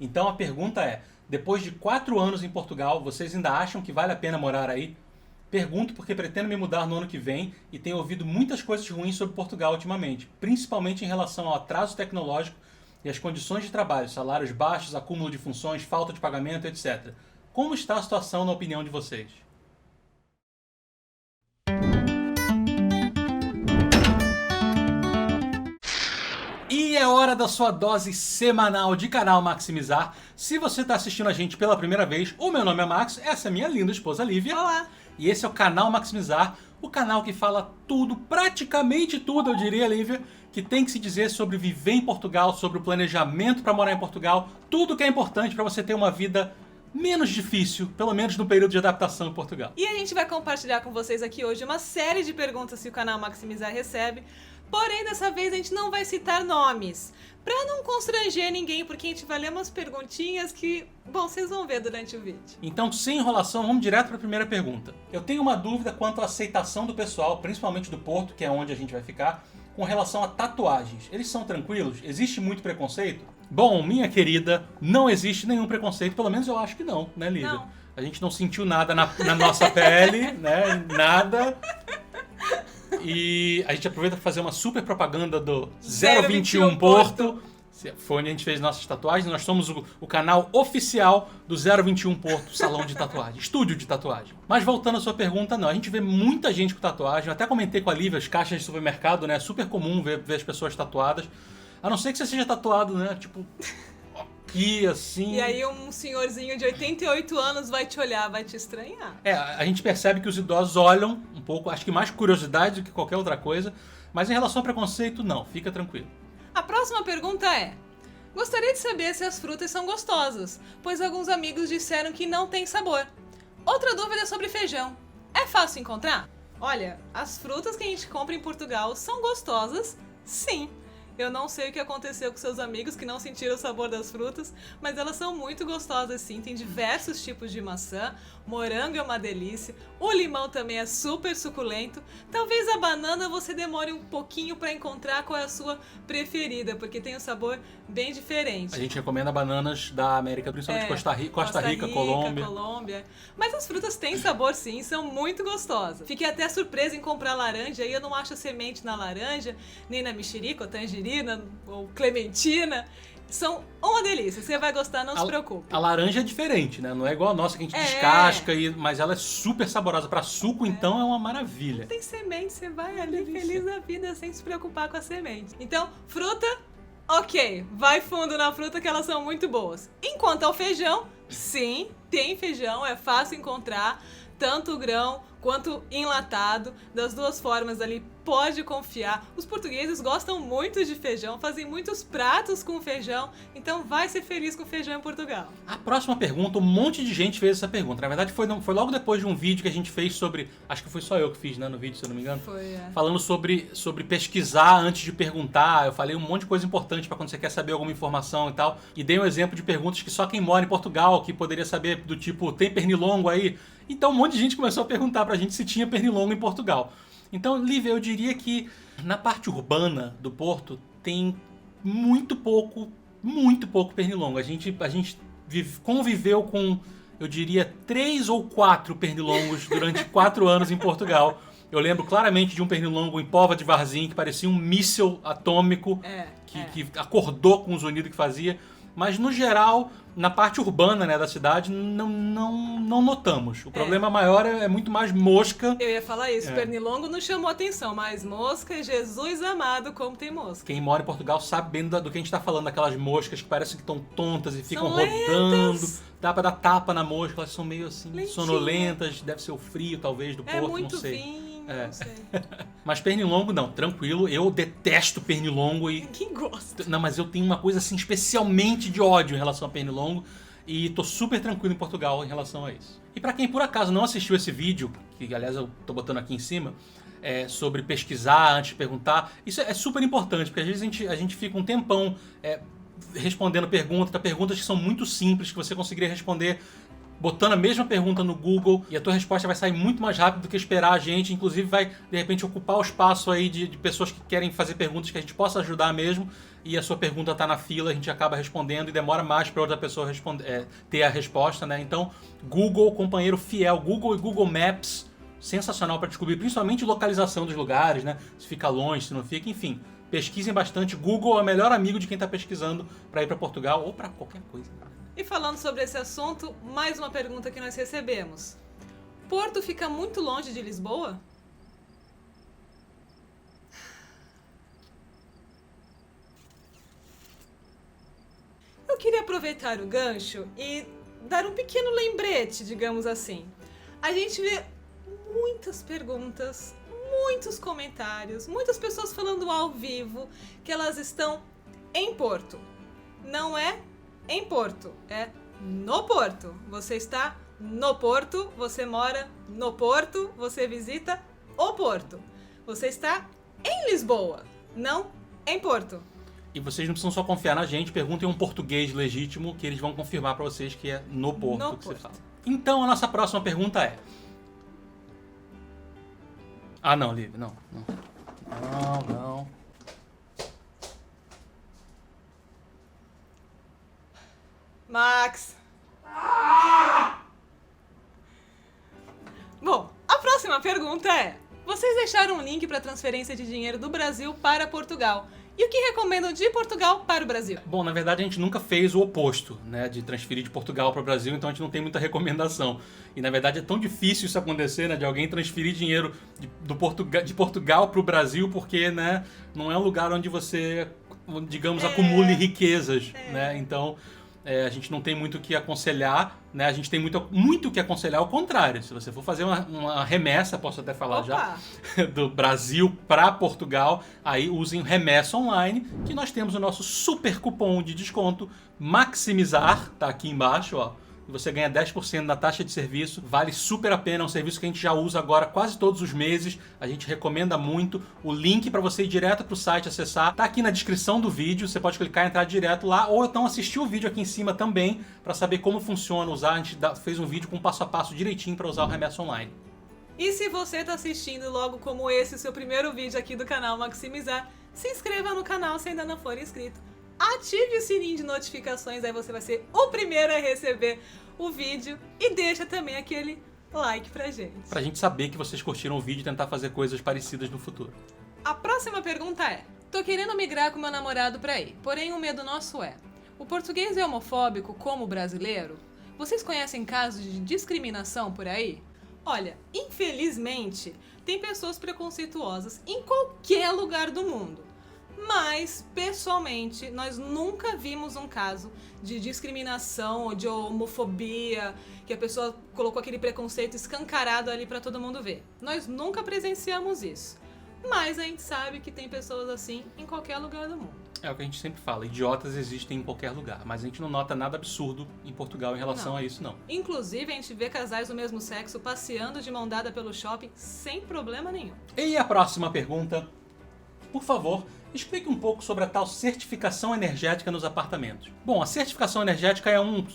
Então a pergunta é, depois de 4 anos em Portugal, vocês ainda acham que vale a pena morar aí? Pergunto porque pretendo me mudar no ano que vem e tenho ouvido muitas coisas ruins sobre Portugal ultimamente, principalmente em relação ao atraso tecnológico e as condições de trabalho, salários baixos, acúmulo de funções, falta de pagamento, etc. Como está a situação na opinião de vocês? E é hora da sua dose semanal de canal Maximizar. Se você está assistindo a gente pela primeira vez, o meu nome é Max, essa é minha linda esposa Lívia. Olá! E esse é o canal Maximizar, o canal que fala tudo, praticamente tudo, eu diria, Lívia, que tem que se dizer sobre viver em Portugal, sobre o planejamento para morar em Portugal, tudo que é importante para você ter uma vida menos difícil, pelo menos no período de adaptação em Portugal. E a gente vai compartilhar com vocês aqui hoje uma série de perguntas que o canal Maximizar recebe, porém dessa vez a gente não vai citar nomes, pra não constranger ninguém, porque a gente vai ler umas perguntinhas que, bom, vocês vão ver durante o vídeo. Então, sem enrolação, vamos direto para a primeira pergunta. Eu tenho uma dúvida quanto à aceitação do pessoal, principalmente do Porto, que é onde a gente vai ficar, com relação a tatuagens. Eles são tranquilos? Existe muito preconceito? Bom, minha querida, não existe nenhum preconceito, pelo menos eu acho que não, né, Lívia? Não. A gente não sentiu nada na nossa pele, né? Nada. E a gente aproveita para fazer uma super propaganda do 021 Porto. Foi onde a gente fez nossas tatuagens. Nós somos o canal oficial do 021 Porto, salão de tatuagem, estúdio de tatuagem. Mas voltando à sua pergunta, não. A gente vê muita gente com tatuagem. Eu até comentei com a Lívia, as caixas de supermercado, né? É super comum ver as pessoas tatuadas. A não ser que você seja tatuado, né? Tipo, aqui, assim. E aí um senhorzinho de 88 anos vai te olhar, vai te estranhar. A gente percebe que os idosos olham um pouco, acho que mais curiosidade do que qualquer outra coisa. Mas em relação ao preconceito, não. Fica tranquilo. A próxima pergunta é: gostaria de saber se as frutas são gostosas, pois alguns amigos disseram que não tem sabor. Outra dúvida é sobre feijão. É fácil encontrar? Olha, as frutas que a gente compra em Portugal são gostosas, sim. Eu não sei o que aconteceu com seus amigos que não sentiram o sabor das frutas, mas elas são muito gostosas sim. Tem diversos tipos de maçã, morango é uma delícia, o limão também é super suculento. Talvez a banana você demore um pouquinho para encontrar qual é a sua preferida, porque tem um sabor bem diferente. A gente recomenda bananas da América, principalmente Costa Rica, Colômbia. Mas as frutas têm sabor sim, são muito gostosas. Fiquei até surpresa em comprar laranja, e eu não acho semente na laranja, nem na mexerica ou tangerina ou clementina. São uma delícia, você vai gostar, não se preocupe. A laranja é diferente, né? Não é igual a nossa que a gente descasca, mas ela é super saborosa. Para suco, então, é uma maravilha. Tem semente, você vai ali feliz da vida sem se preocupar com a semente. Então, fruta, ok, vai fundo na fruta que elas são muito boas. Enquanto ao feijão, sim, tem feijão, é fácil encontrar, tanto o grão quanto enlatado, das duas formas ali, pode confiar. Os portugueses gostam muito de feijão, fazem muitos pratos com feijão, então vai ser feliz com feijão em Portugal. A próxima pergunta, um monte de gente fez essa pergunta. Na verdade, foi logo depois de um vídeo que a gente fez sobre... Acho que foi só eu que fiz, né, no vídeo, se eu não me engano. Foi, Falando sobre pesquisar antes de perguntar. Eu falei um monte de coisa importante para quando você quer saber alguma informação e tal. E dei um exemplo de perguntas que só quem mora em Portugal que poderia saber, do tipo, tem pernilongo aí? Então um monte de gente começou a perguntar pra gente se tinha pernilongo em Portugal. Então, Lívia, eu diria que na parte urbana do Porto tem muito pouco pernilongo. A gente conviveu com, eu diria, 3 ou 4 pernilongos durante 4 anos em Portugal. Eu lembro claramente de um pernilongo em Póvoa de Varzim que parecia um míssil atômico que acordou com o zunido que fazia. Mas, no geral, na parte urbana, né, da cidade, não notamos. O problema maior é muito mais mosca. Eu ia falar isso, pernilongo não chamou atenção, mas mosca, Jesus amado, como tem mosca. Quem mora em Portugal sabe bem do que a gente tá falando, daquelas moscas que parecem que estão tontas e ficam São rodando. lentas. Dá pra dar tapa na mosca, elas são meio assim, Lentinha. sonolentas, deve ser o frio, talvez, do Porto, muito não sei. vinho, não sei. Mas pernilongo, não, tranquilo. Eu detesto pernilongo e... Quem gosta? Não, mas eu tenho uma coisa assim, especialmente de ódio em relação a pernilongo. E tô super tranquilo em Portugal em relação a isso. E pra quem por acaso não assistiu esse vídeo, que aliás eu tô botando aqui em cima, sobre pesquisar antes de perguntar, isso é super importante, porque às vezes a gente fica um tempão respondendo perguntas que são muito simples, que você conseguiria responder botando a mesma pergunta no Google e a tua resposta vai sair muito mais rápido do que esperar a gente. Inclusive vai, de repente, ocupar o espaço aí de pessoas que querem fazer perguntas que a gente possa ajudar mesmo. E a sua pergunta está na fila, a gente acaba respondendo e demora mais para outra pessoa ter a resposta, né? Então, Google, companheiro fiel, Google e Google Maps, sensacional para descobrir, principalmente localização dos lugares, né? Se fica longe, se não fica, enfim. Pesquisem bastante. Google é o melhor amigo de quem está pesquisando para ir para Portugal ou para qualquer coisa. E falando sobre esse assunto, mais uma pergunta que nós recebemos. Porto fica muito longe de Lisboa? Eu queria aproveitar o gancho e dar um pequeno lembrete, digamos assim. A gente vê muitas perguntas, muitos comentários, muitas pessoas falando ao vivo que elas estão em Porto. Não é em Porto, é no Porto. Você está no Porto, você mora no Porto, você visita o Porto. Você está em Lisboa, não em Porto. E vocês não precisam só confiar na gente, perguntem um português legítimo que eles vão confirmar para vocês que é no Porto No que Porto. você fala. Então a nossa próxima pergunta é... Ah, não, Lívia, não. Não. Max. Bom, a próxima pergunta é: vocês deixaram um link para transferência de dinheiro do Brasil para Portugal. E o que recomendam de Portugal para o Brasil? Bom, na verdade a gente nunca fez o oposto, né, de transferir de Portugal para o Brasil, então a gente não tem muita recomendação. E na verdade é tão difícil isso acontecer, né, de alguém transferir dinheiro de Portugal para o Brasil, porque, né, não é um lugar onde você, digamos, acumule riquezas, né, então... a gente não tem muito o que aconselhar, né? A gente tem muito o que aconselhar ao contrário. Se você for fazer uma remessa, posso até falar já, do Brasil para Portugal, aí usem remessa online, que nós temos o nosso super cupom de desconto Maximizar, tá aqui embaixo, ó. E você ganha 10% da taxa de serviço, vale super a pena, é um serviço que a gente já usa agora quase todos os meses, a gente recomenda muito. O link para você ir direto pro site acessar tá aqui na descrição do vídeo, você pode clicar e entrar direto lá, ou então assistir o vídeo aqui em cima também, para saber como funciona usar. A gente fez um vídeo com passo a passo direitinho para usar o Remessa Online. E se você está assistindo logo como esse, o seu primeiro vídeo aqui do canal Maximizar, se inscreva no canal se ainda não for inscrito. Ative o sininho de notificações, aí você vai ser o primeiro a receber o vídeo. E deixa também aquele like pra gente. Pra gente saber que vocês curtiram o vídeo e tentar fazer coisas parecidas no futuro. A próxima pergunta é: tô querendo migrar com meu namorado pra aí, porém o medo nosso é: o português é homofóbico como o brasileiro? Vocês conhecem casos de discriminação por aí? Olha, infelizmente, tem pessoas preconceituosas em qualquer lugar do mundo. Mas, pessoalmente, nós nunca vimos um caso de discriminação ou de homofobia, que a pessoa colocou aquele preconceito escancarado ali pra todo mundo ver. Nós nunca presenciamos isso. Mas a gente sabe que tem pessoas assim em qualquer lugar do mundo. É o que a gente sempre fala, idiotas existem em qualquer lugar, mas a gente não nota nada absurdo em Portugal em relação a isso, não. Inclusive, a gente vê casais do mesmo sexo passeando de mão dada pelo shopping sem problema nenhum. E a próxima pergunta, por favor, explique um pouco sobre a tal certificação energética nos apartamentos. Bom, a certificação energética é um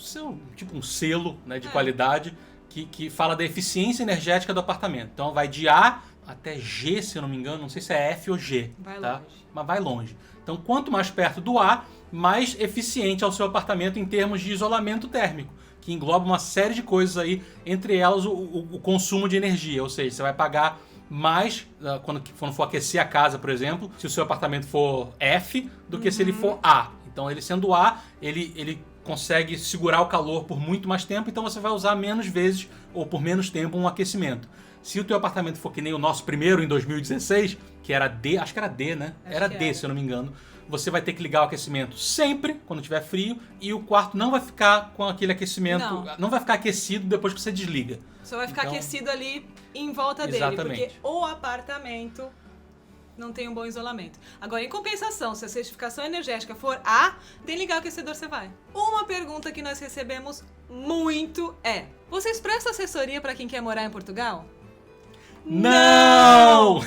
selo, né, de qualidade que fala da eficiência energética do apartamento. Então vai de A até G, se eu não me engano, não sei se é F ou G. Vai tá? longe. Mas vai longe. Então quanto mais perto do A, mais eficiente é o seu apartamento em termos de isolamento térmico, que engloba uma série de coisas aí, entre elas o consumo de energia, ou seja, você vai pagar mais quando for aquecer a casa, por exemplo, se o seu apartamento for F, do que se ele for A. Então ele sendo A, ele consegue segurar o calor por muito mais tempo, então você vai usar menos vezes ou por menos tempo um aquecimento. Se o teu apartamento for que nem o nosso primeiro em 2016, que era D, acho que era D, né? Era D, se eu não me engano. Você vai ter que ligar o aquecimento sempre, quando tiver frio, e o quarto não vai ficar com aquele aquecimento, não vai ficar aquecido depois que você desliga. Só vai ficar aquecido ali em volta dele, porque o apartamento não tem um bom isolamento. Agora, em compensação, se a certificação energética for A, tem ligar o aquecedor, você vai. Uma pergunta que nós recebemos muito é: vocês prestam assessoria para quem quer morar em Portugal? Não!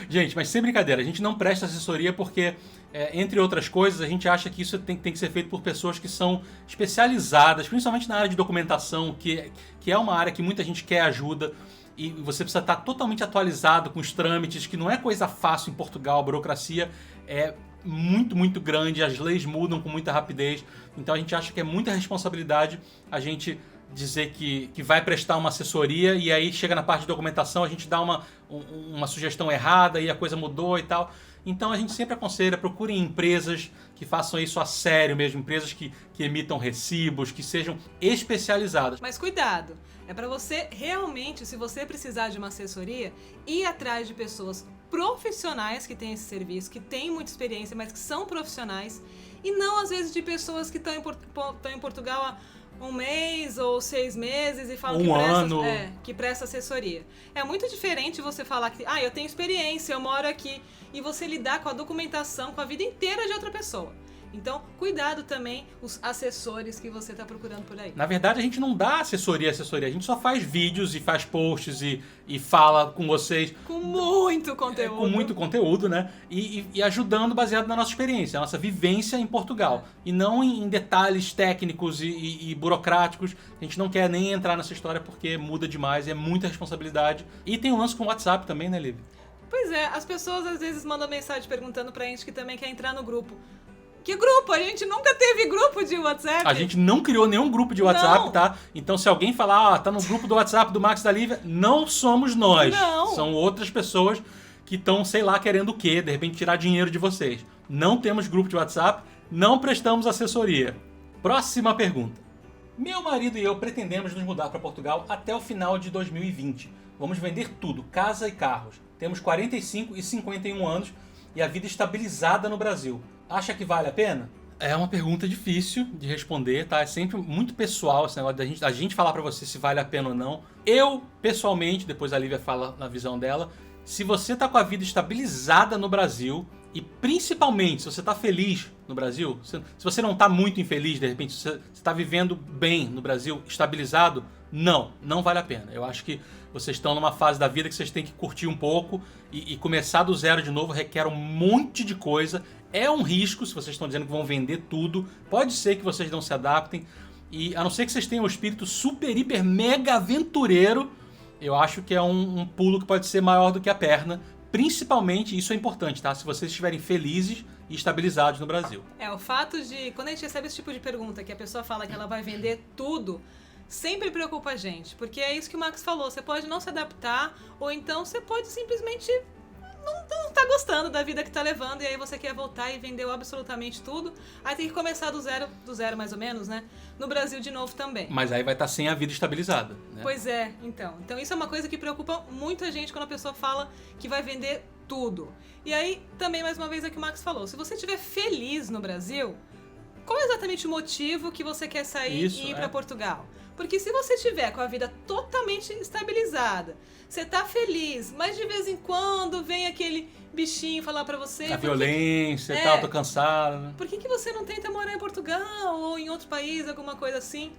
Gente, mas sem brincadeira, a gente não presta assessoria porque, entre outras coisas, a gente acha que isso tem que ser feito por pessoas que são especializadas, principalmente na área de documentação, que é uma área que muita gente quer ajuda. E você precisa estar totalmente atualizado com os trâmites, que não é coisa fácil em Portugal, a burocracia é muito, muito grande, as leis mudam com muita rapidez, então a gente acha que é muita responsabilidade a gente dizer que vai prestar uma assessoria e aí chega na parte de documentação, a gente dá uma sugestão errada e a coisa mudou e tal. Então a gente sempre aconselha, procurem empresas que façam isso a sério mesmo, empresas que emitam recibos, que sejam especializadas. Mas cuidado, é para você realmente, se você precisar de uma assessoria, ir atrás de pessoas profissionais que têm esse serviço, que têm muita experiência, mas que são profissionais, e não às vezes de pessoas que estão em Portugal há um mês ou 6 meses e falam que presta assessoria. É muito diferente você falar que eu tenho experiência, eu moro aqui, e você lidar com a documentação, com a vida inteira de outra pessoa. Então, cuidado também os assessores que você está procurando por aí. Na verdade, a gente não dá assessoria. A gente só faz vídeos e faz posts e fala com vocês. Com muito conteúdo. Com muito conteúdo, né? E ajudando baseado na nossa experiência, na nossa vivência em Portugal. E não em detalhes técnicos e burocráticos. A gente não quer nem entrar nessa história porque muda demais, é muita responsabilidade. E tem um lance com o WhatsApp também, né, Liv? Pois é, as pessoas às vezes mandam mensagem perguntando pra gente que também quer entrar no grupo. Que grupo? A gente nunca teve grupo de WhatsApp. A gente não criou nenhum grupo de WhatsApp, não. Tá? Então se alguém falar, tá no grupo do WhatsApp do Max e da Lívia, não somos nós. Não. São outras pessoas que estão, sei lá, querendo o quê? De repente tirar dinheiro de vocês. Não temos grupo de WhatsApp, não prestamos assessoria. Próxima pergunta. Meu marido e eu pretendemos nos mudar para Portugal até o final de 2020. Vamos vender tudo, casa e carros. Temos 45 e 51 anos e a vida estabilizada no Brasil. Acha que vale a pena? É uma pergunta difícil de responder, tá? É sempre muito pessoal esse negócio da gente falar pra você se vale a pena ou não. Eu, pessoalmente, depois a Lívia fala na visão dela, se você tá com a vida estabilizada no Brasil e principalmente se você tá feliz no Brasil, se você não tá muito infeliz, de repente, se você tá vivendo bem no Brasil, estabilizado, não vale a pena. Eu acho que vocês estão numa fase da vida que vocês têm que curtir um pouco e começar do zero de novo requer um monte de coisa. É um risco, se vocês estão dizendo que vão vender tudo. Pode ser que vocês não se adaptem. E a não ser que vocês tenham um espírito super, hiper, mega aventureiro, eu acho que é um pulo que pode ser maior do que a perna. Principalmente, isso é importante, tá? Se vocês estiverem felizes e estabilizados no Brasil. O fato de, quando a gente recebe esse tipo de pergunta, que a pessoa fala que ela vai vender tudo, sempre preocupa a gente. Porque é isso que o Max falou, você pode não se adaptar, ou então você pode simplesmente não tá gostando da vida que tá levando, e aí você quer voltar e vendeu absolutamente tudo, aí tem que começar do zero mais ou menos, né? No Brasil de novo também. Mas aí vai estar sem a vida estabilizada, né? Pois é, então. Então isso é uma coisa que preocupa muito a gente quando a pessoa fala que vai vender tudo. E aí, também, mais uma vez, é o que o Max falou, se você estiver feliz no Brasil, qual é exatamente o motivo que você quer sair e ir para Portugal? Porque se você estiver com a vida totalmente estabilizada, você tá feliz, mas de vez em quando vem aquele bichinho falar pra você... A violência e tal, tô cansado, né? Por que você não tenta morar em Portugal ou em outro país, alguma coisa assim?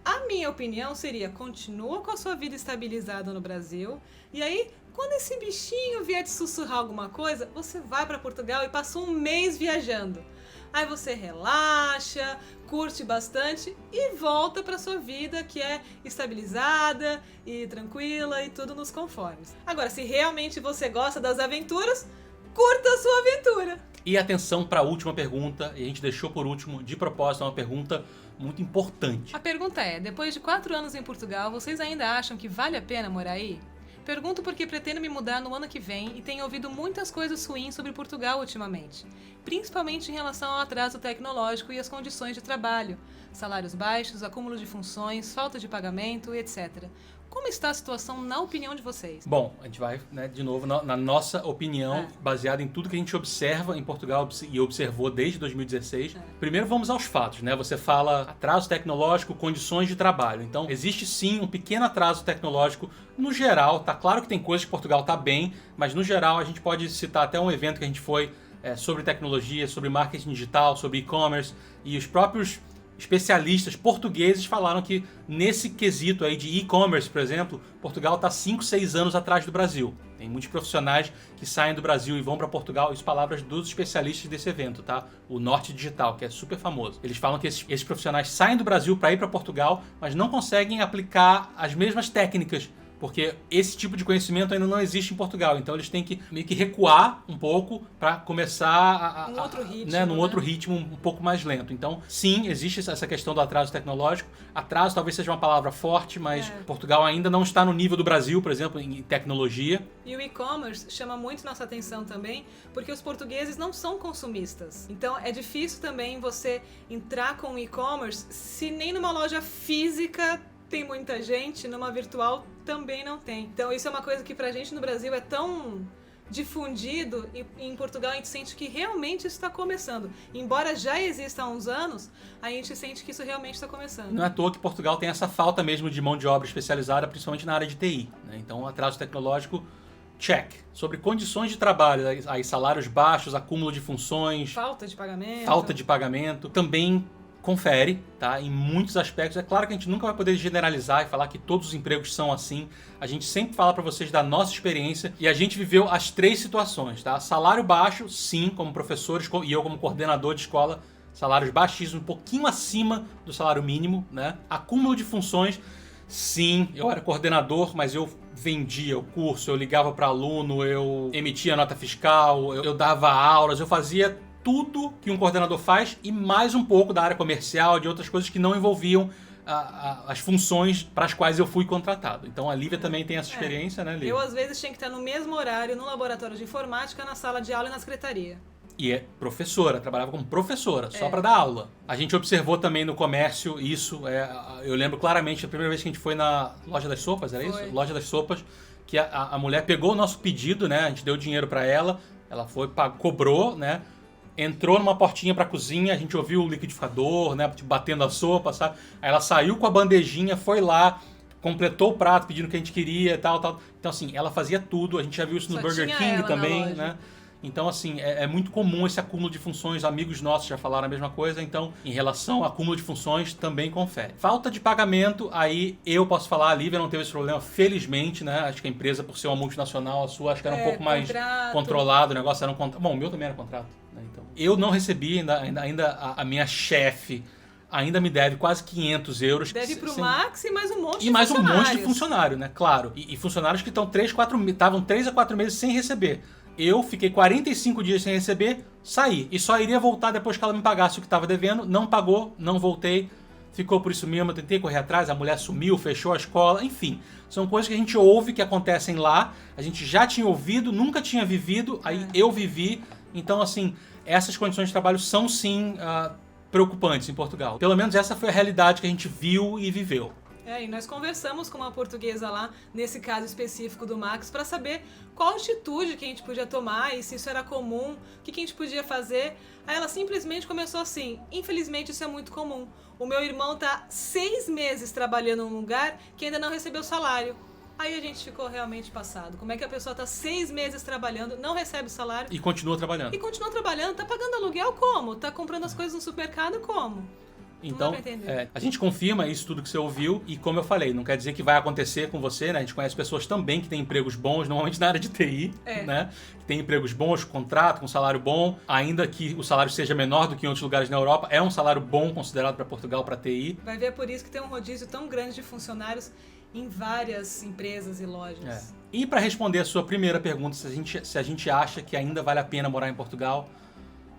A minha opinião seria, continua com a sua vida estabilizada no Brasil, e aí, quando esse bichinho vier te sussurrar alguma coisa, você vai pra Portugal e passa um mês viajando. Aí você relaxa, curte bastante e volta para sua vida que é estabilizada e tranquila e tudo nos conformes. Agora, se realmente você gosta das aventuras, curta a sua aventura. E atenção para a última pergunta, e a gente deixou por último, de propósito, uma pergunta muito importante. A pergunta é, depois de 4 anos em Portugal, vocês ainda acham que vale a pena morar aí? Pergunto porque pretendo me mudar no ano que vem e tenho ouvido muitas coisas ruins sobre Portugal ultimamente, principalmente em relação ao atraso tecnológico e as condições de trabalho, salários baixos, acúmulo de funções, falta de pagamento, etc. Como está a situação na opinião de vocês? Bom, a gente vai, né, de novo na nossa opinião, baseada em tudo que a gente observa em Portugal e observou desde 2016. Primeiro vamos aos fatos, né? Você fala atraso tecnológico, condições de trabalho. Então, existe sim um pequeno atraso tecnológico no geral. Tá claro que tem coisas que Portugal tá bem, mas no geral a gente pode citar até um evento que a gente foi sobre tecnologia, sobre marketing digital, sobre e-commerce, e os próprios especialistas portugueses falaram que nesse quesito aí de e-commerce, por exemplo, Portugal está 5, 6 anos atrás do Brasil. Tem muitos profissionais que saem do Brasil e vão para Portugal. Isso palavras dos especialistas desse evento, tá? O Norte Digital, que é super famoso. Eles falam que esses profissionais saem do Brasil para ir para Portugal, mas não conseguem aplicar as mesmas técnicas, porque esse tipo de conhecimento ainda não existe em Portugal. Então eles têm que meio que recuar um pouco para começar num outro ritmo um pouco mais lento. Então, sim, existe essa questão do atraso tecnológico. Atraso talvez seja uma palavra forte, mas Portugal ainda não está no nível do Brasil, por exemplo, em tecnologia. E o e-commerce chama muito nossa atenção também, porque os portugueses não são consumistas. Então é difícil também você entrar com o e-commerce se nem numa loja física tem muita gente, numa virtual também não tem. Então isso é uma coisa que pra gente no Brasil é tão difundido e em Portugal a gente sente que realmente isso está começando. Embora já exista há uns anos, a gente sente que isso realmente está começando. Não é à toa que Portugal tem essa falta mesmo de mão de obra especializada, principalmente na área de TI, né? Então, atraso tecnológico, check. Sobre condições de trabalho, aí salários baixos, acúmulo de funções, falta de pagamento, também confere, tá? Em muitos aspectos. É claro que a gente nunca vai poder generalizar e falar que todos os empregos são assim. A gente sempre fala para vocês da nossa experiência e a gente viveu as 3 situações, tá? Salário baixo, sim, como professores e eu como coordenador de escola, salários baixíssimos, um pouquinho acima do salário mínimo, né? Acúmulo de funções, sim, eu era coordenador, mas eu vendia o curso, eu ligava para aluno, eu emitia nota fiscal, eu dava aulas, eu fazia tudo que um coordenador faz e mais um pouco da área comercial, de outras coisas que não envolviam as funções para as quais eu fui contratado. Então a Lívia também tem essa experiência, né, Lívia? Eu às vezes tinha que estar no mesmo horário no laboratório de informática, na sala de aula e na secretaria. E é professora, trabalhava como professora, só para dar aula. A gente observou também no comércio isso, eu lembro claramente, a primeira vez que a gente foi na Loja das Sopas, era isso? Loja das Sopas, que a mulher pegou o nosso pedido, né, a gente deu dinheiro para ela foi, cobrou, né, entrou numa portinha pra cozinha, a gente ouviu o liquidificador, né, batendo a sopa, sabe? Aí ela saiu com a bandejinha, foi lá, completou o prato pedindo o que a gente queria e tal. Então, assim, ela fazia tudo, a gente já viu isso no Burger King também, né? Então, assim, é muito comum esse acúmulo de funções, amigos nossos já falaram a mesma coisa, então, em relação ao acúmulo de funções, também confere. Falta de pagamento, aí eu posso falar, a Lívia não teve esse problema, felizmente, né? Acho que a empresa, por ser uma multinacional, a sua, acho que era um pouco mais controlado, o negócio era um contrato. Bom, o meu também era contrato, né? Então, eu não recebi, ainda a minha chefe ainda me deve quase 500 euros. Deve pro Max e mais um monte de funcionários. E mais um monte de funcionário, né? Claro. E funcionários que estão 3 a 4 meses sem receber. Eu fiquei 45 dias sem receber, saí. E só iria voltar depois que ela me pagasse o que estava devendo. Não pagou, não voltei. Ficou por isso mesmo, eu tentei correr atrás, a mulher sumiu, fechou a escola, enfim. São coisas que a gente ouve que acontecem lá. A gente já tinha ouvido, nunca tinha vivido, aí eu vivi. Então, assim, essas condições de trabalho são sim preocupantes em Portugal. Pelo menos essa foi a realidade que a gente viu e viveu. E nós conversamos com uma portuguesa lá, nesse caso específico do Max, para saber qual atitude que a gente podia tomar e se isso era comum, o que a gente podia fazer. Aí ela simplesmente começou assim: infelizmente isso é muito comum. O meu irmão tá 6 meses trabalhando num lugar que ainda não recebeu salário. Aí a gente ficou realmente passado. Como é que a pessoa tá 6 meses trabalhando, não recebe salário... E continua trabalhando. Tá pagando aluguel como? Tá comprando as coisas no supermercado como? Então, a gente confirma isso tudo que você ouviu e, como eu falei, não quer dizer que vai acontecer com você, né? A gente conhece pessoas também que têm empregos bons, normalmente na área de TI, né? Que tem empregos bons, contrato, com salário bom, ainda que o salário seja menor do que em outros lugares na Europa, é um salário bom considerado para Portugal, para TI. Vai ver, é por isso que tem um rodízio tão grande de funcionários em várias empresas e lojas. E para responder a sua primeira pergunta, se a gente acha que ainda vale a pena morar em Portugal,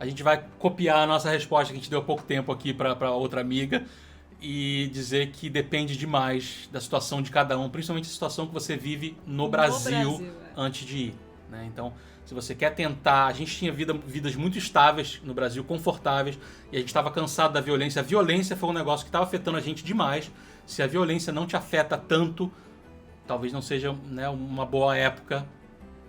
a gente vai copiar a nossa resposta que a gente deu há pouco tempo aqui para outra amiga e dizer que depende demais da situação de cada um, principalmente a situação que você vive no Brasil antes de ir, né? Então, se você quer tentar... A gente tinha vidas muito estáveis no Brasil, confortáveis, e a gente estava cansado da violência. A violência foi um negócio que estava afetando a gente demais. Se a violência não te afeta tanto, talvez não seja, né, uma boa época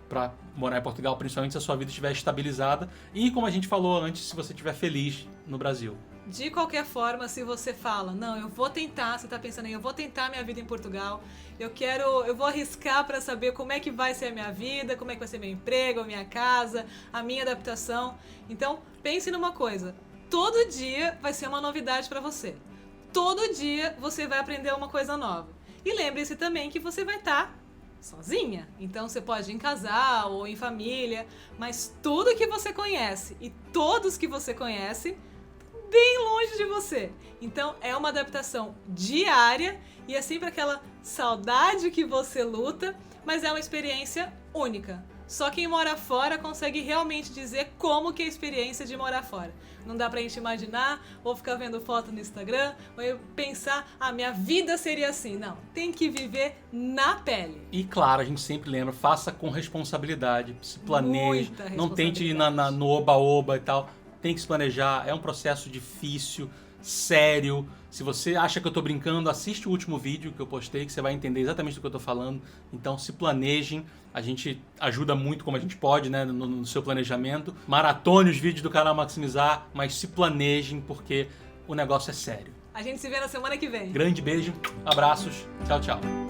para morar em Portugal, principalmente se a sua vida estiver estabilizada e, como a gente falou antes, se você estiver feliz no Brasil. De qualquer forma, se você fala, não, eu vou tentar, você está pensando em eu vou tentar minha vida em Portugal, eu vou arriscar para saber como é que vai ser a minha vida, como é que vai ser meu emprego, a minha casa, a minha adaptação. Então, pense numa coisa, todo dia vai ser uma novidade para você. todo dia você vai aprender uma coisa nova. E lembre-se também que você vai estar sozinha. Então você pode ir em casal ou em família, mas tudo que você conhece e todos que você conhece bem longe de você. Então é uma adaptação diária e é sempre aquela saudade que você luta, mas é uma experiência única. Só quem mora fora consegue realmente dizer como que é a experiência de morar fora. Não dá pra gente imaginar, ou ficar vendo foto no Instagram, ou pensar, minha vida seria assim. Não, tem que viver na pele. E claro, a gente sempre lembra, faça com responsabilidade, se planeje, não tente ir no oba-oba e tal. Tem que se planejar, é um processo difícil, sério. Se você acha que eu tô brincando, assiste o último vídeo que eu postei, que você vai entender exatamente do que eu tô falando. Então se planejem, a gente ajuda muito como a gente pode, né, no seu planejamento. Maratone os vídeos do canal Maximizar, mas se planejem porque o negócio é sério. A gente se vê na semana que vem. Grande beijo, abraços, tchau, tchau.